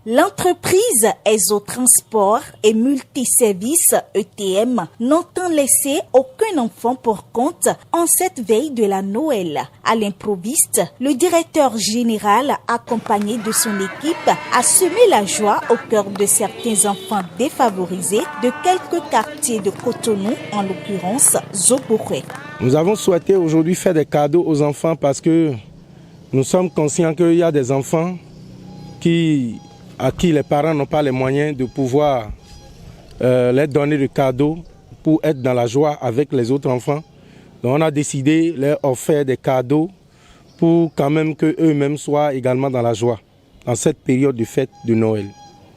L'entreprise Exotransport et Multiservices ETM n'entend laisser aucun enfant pour compte en cette veille de la Noël. À l'improviste, le directeur général, accompagné de son équipe, a semé la joie au cœur de certains enfants défavorisés de quelques quartiers de Cotonou, en l'occurrence Zoboré. Nous avons souhaité aujourd'hui faire des cadeaux aux enfants parce que nous sommes conscients qu'il y a des enfants à qui les parents n'ont pas les moyens de pouvoir leur donner de cadeaux pour être dans la joie avec les autres enfants. Donc on a décidé de leur offrir des cadeaux pour quand même qu'eux-mêmes soient également dans la joie dans cette période de fête de Noël.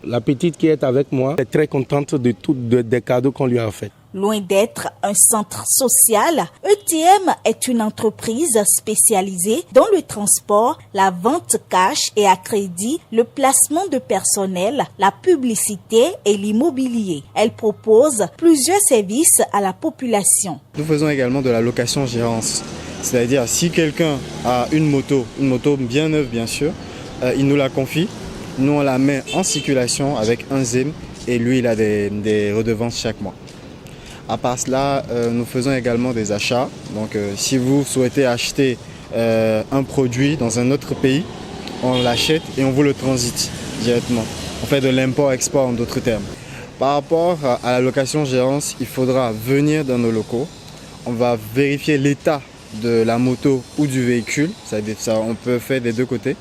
La petite qui est avec moi est très contente des cadeaux qu'on lui a offerts. Loin d'être un centre social, ETM est une entreprise spécialisée dans le transport, la vente cash et à crédit, le placement de personnel, la publicité et l'immobilier. Elle propose plusieurs services à la population. Nous faisons également de la location-gérance, c'est-à-dire si quelqu'un a une moto bien neuve bien sûr, il nous la confie, nous on la met en circulation avec un ZIM et lui il a des redevances chaque mois. À part cela, nous faisons également des achats. Donc si vous souhaitez acheter un produit dans un autre pays, on l'achète et on vous le transite directement. On fait de l'import-export en d'autres termes. Par rapport à la location-gérance, il faudra venir dans nos locaux. On va vérifier l'état de la moto ou du véhicule. Ça, on peut faire des deux côtés.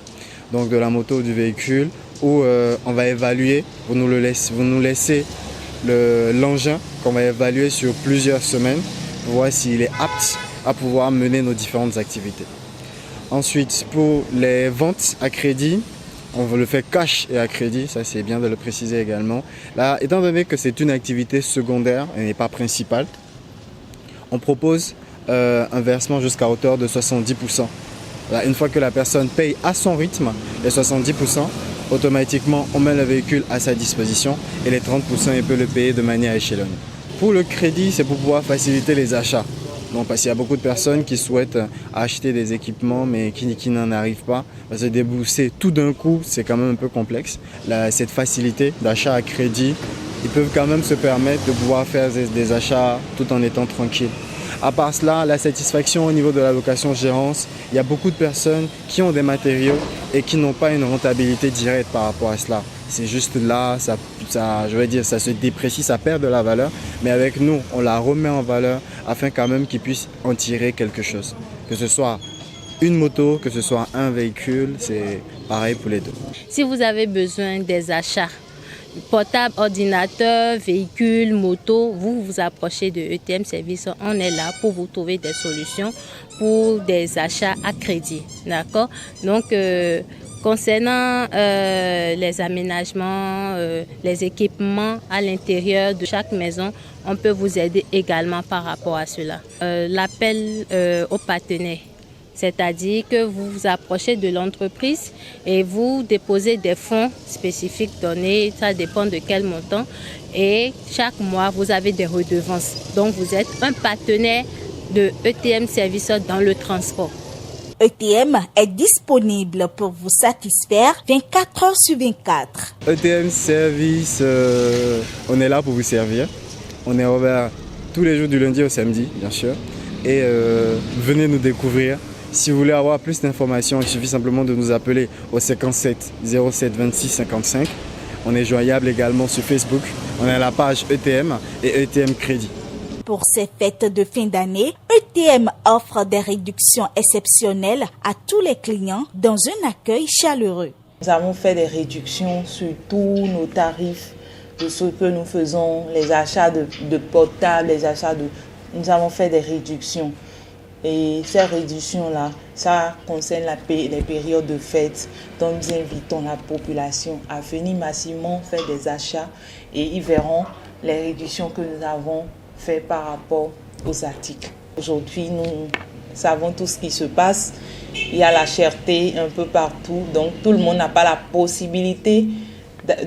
Donc de la moto ou du véhicule où on va évaluer, vous nous laissez l'engin qu'on va évaluer sur plusieurs semaines pour voir s'il est apte à pouvoir mener nos différentes activités. Ensuite, pour les ventes à crédit, on le fait cash et à crédit, ça c'est bien de le préciser également. Là, étant donné que c'est une activité secondaire et n'est pas principale, on propose un versement jusqu'à hauteur de 70%. Là, une fois que la personne paye à son rythme les 70%, automatiquement, on met le véhicule à sa disposition et les 30%, il peut le payer de manière échelonnée. Pour le crédit, c'est pour pouvoir faciliter les achats. Donc, parce qu'il y a beaucoup de personnes qui souhaitent acheter des équipements mais qui n'en arrivent pas. Parce que débourser tout d'un coup, c'est quand même un peu complexe. Cette facilité d'achat à crédit, ils peuvent quand même se permettre de pouvoir faire des achats tout en étant tranquilles. À part cela, la satisfaction au niveau de la location-gérance, il y a beaucoup de personnes qui ont des matériaux et qui n'ont pas une rentabilité directe par rapport à cela. C'est juste là, ça se déprécie, ça perd de la valeur. Mais avec nous, on la remet en valeur afin quand même qu'ils puissent en tirer quelque chose. Que ce soit une moto, que ce soit un véhicule, c'est pareil pour les deux. Si vous avez besoin des achats, portable, ordinateur, véhicule, moto, vous vous approchez de ETM Service. On est là pour vous trouver des solutions pour des achats à crédit. D'accord? Donc, concernant les aménagements, les équipements à l'intérieur de chaque maison, on peut vous aider également par rapport à cela. L'appel aux partenaires. C'est-à-dire que vous vous approchez de l'entreprise et vous déposez des fonds spécifiques donnés, ça dépend de quel montant. Et chaque mois, vous avez des redevances. Donc, vous êtes un partenaire de ETM Service dans le transport. ETM est disponible pour vous satisfaire 24 heures sur 24. ETM Service, on est là pour vous servir. On est ouvert tous les jours du lundi au samedi, bien sûr. Et venez nous découvrir. Si vous voulez avoir plus d'informations, il suffit simplement de nous appeler au 57 07 26 55. On est joignable également sur Facebook. On a la page ETM et ETM Crédit. Pour ces fêtes de fin d'année, ETM offre des réductions exceptionnelles à tous les clients dans un accueil chaleureux. Nous avons fait des réductions sur tous nos tarifs de ce que nous faisons, les achats de portables, nous avons fait des réductions. Et ces réductions-là, ça concerne les périodes de fête. Donc nous invitons la population à venir massivement faire des achats et ils verront les réductions que nous avons faites par rapport aux articles. Aujourd'hui, nous savons tout ce qui se passe. Il y a la cherté un peu partout. Donc tout le monde n'a pas la possibilité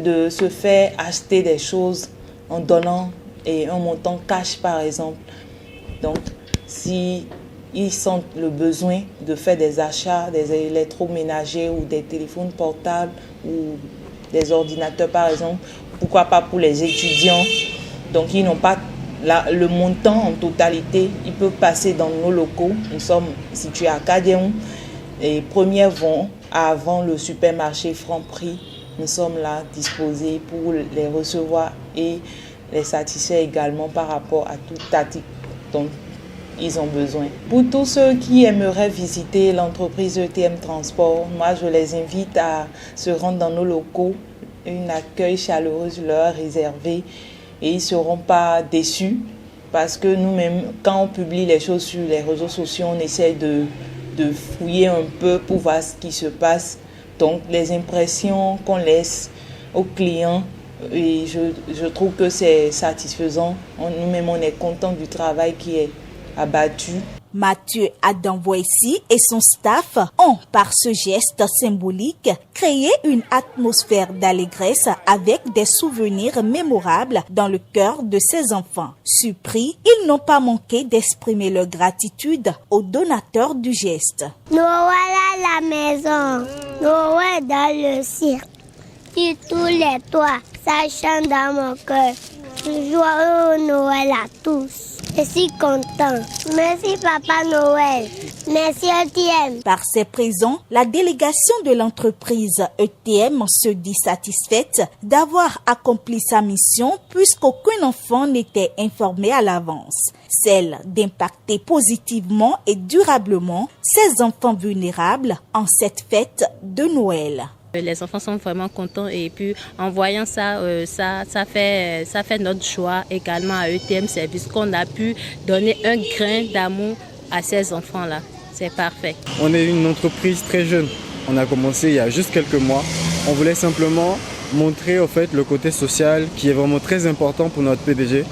de se faire acheter des choses en donnant un montant cash par exemple. Donc si ils sentent le besoin de faire des achats, des électroménagers ou des téléphones portables ou des ordinateurs par exemple, pourquoi pas pour les étudiants. Donc ils n'ont pas le montant en totalité, ils peuvent passer dans nos locaux. Nous sommes situés à Kadéon. Les premiers vont avant le supermarché Franprix. Nous sommes là disposés pour les recevoir et les satisfaire également par rapport à tout article dont ils ont besoin. Pour tous ceux qui aimeraient visiter l'entreprise ETM Transport, moi je les invite à se rendre dans nos locaux. Un accueil chaleureux leur est réservé et ils ne seront pas déçus parce que nous-mêmes, quand on publie les choses sur les réseaux sociaux, on essaie de fouiller un peu pour voir ce qui se passe. Donc les impressions qu'on laisse aux clients, et je trouve que c'est satisfaisant. Nous-mêmes, on est content du travail qui est abattu. Mathieu Adam-Voici et son staff ont, par ce geste symbolique, créé une atmosphère d'allégresse avec des souvenirs mémorables dans le cœur de ces enfants. Surpris, ils n'ont pas manqué d'exprimer leur gratitude aux donateurs du geste. Noël à la maison, Noël dans le cirque, sur tous les toits, ça chante dans mon cœur. Joyeux Noël à tous. Je suis content. Merci Papa Noël. Merci ETM. Par ces présents, la délégation de l'entreprise ETM se dit satisfaite d'avoir accompli sa mission puisqu'aucun enfant n'était informé à l'avance. Celle d'impacter positivement et durablement ces enfants vulnérables en cette fête de Noël. Les enfants sont vraiment contents et puis en voyant ça, ça fait notre joie également à ETM Service qu'on a pu donner un grain d'amour à ces enfants-là. C'est parfait. On est une entreprise très jeune. On a commencé il y a juste quelques mois. On voulait simplement montrer au fait le côté social qui est vraiment très important pour notre PDG,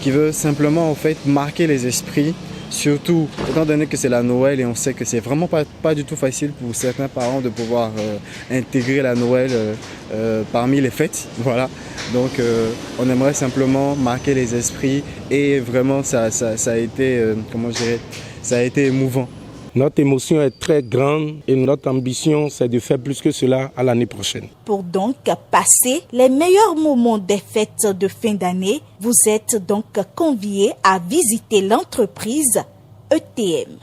qui veut simplement en fait marquer les esprits. Surtout, étant donné que c'est la Noël et on sait que c'est vraiment pas du tout facile pour certains parents de pouvoir intégrer la Noël parmi les fêtes. Voilà. Donc on aimerait simplement marquer les esprits et vraiment ça a été, ça a été émouvant. Notre émotion est très grande et notre ambition, c'est de faire plus que cela à l'année prochaine. Pour donc passer les meilleurs moments des fêtes de fin d'année, vous êtes donc conviés à visiter l'entreprise ETM.